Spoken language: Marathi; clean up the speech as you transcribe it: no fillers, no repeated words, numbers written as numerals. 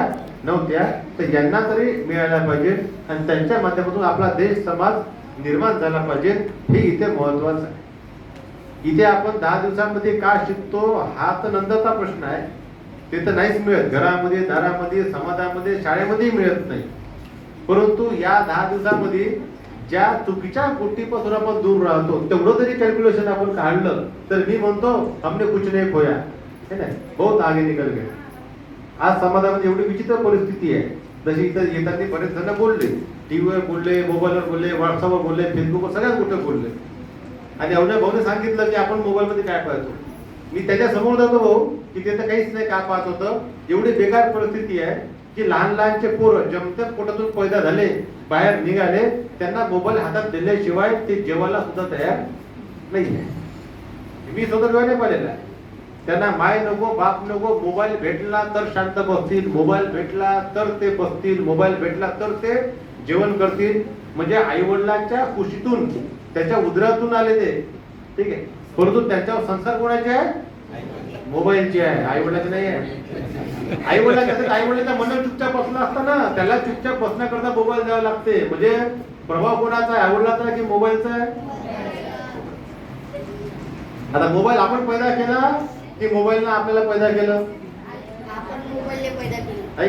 मिळाल्या नव्हत्या, तर यांना तरी मिळायला पाहिजे आणि त्यांच्या माध्यमातून आपला देश समाज निर्माण झाला पाहिजे, हे इथे महत्वाचं आहे. इथे आपण 10 दिवसांमध्ये का शिकतो हा तर नंतरचा प्रश्न आहे. ते तर नाहीच मिळत, घरामध्ये, दारामध्ये, समाजामध्ये, शाळेमध्येही मिळत नाही. परंतु या 10 दिवसांमध्ये ज्या चुकीच्या गोष्टीपासून आपण दूर राहतो तेवढं जरी कॅल्क्युलेशन आपण काढलं तर मी म्हणतो हमने कुछ नाही खोया, है ना, बहुत आगे निकल गए. आज समाजामध्ये एवढी विचित्र परिस्थिती आहे. जशी इथं येताना बरेच जण बोलले, टीव्हीवर बोलले, मोबाईलवर बोलले, व्हॉट्सअपवर बोलले, फेसबुकवर सगळ्याच गोष्टी बोलले. आणि अवघ्या भाऊने सांगितलं की आपण मोबाईलमध्ये काय पाहतो. मी त्याच्या समोर जातो भाऊ की ते तर काहीच नाही, का पाहत होतं. एवढी बेकार परिस्थिती आहे की लहान लहानचे पोरं जमत्यात पोटातून पैदा झाले, बाहेर निघाले, त्यांना मोबाईल हातात दिल्याशिवाय ते जेवायला सुद्धा तयार नाही. मी स्वतः डोळ्याने पाहिलेला आहे. त्यांना माय नको, बाप नको, मोबाईल भेटला तर शांत बसतील, मोबाईल भेटला तर ते बसतील, मोबाईल भेटला तर ते जेवण करतील. म्हणजे आई वडिलांच्या खुशीतून, त्याच्या उदरातून आले ते, ठीक आहे. परंतु त्यांच्यावर संस्कार कोणाचे आहे? मोबाईलचे आहे, आई वडिलांचे नाही आहे. आई वडिलांच्या मनात चुपचाप बसला असता ना, त्याला चुपचाप बसण्याकरता मोबाईल द्यावा लागते. म्हणजे प्रभाव कोणाचा आहे, आई वडिलांचा आहे की मोबाईलचा आहे? आता मोबाईल आपण पैदा केला की मोबाईलनं आपल्याला पैदा केलं?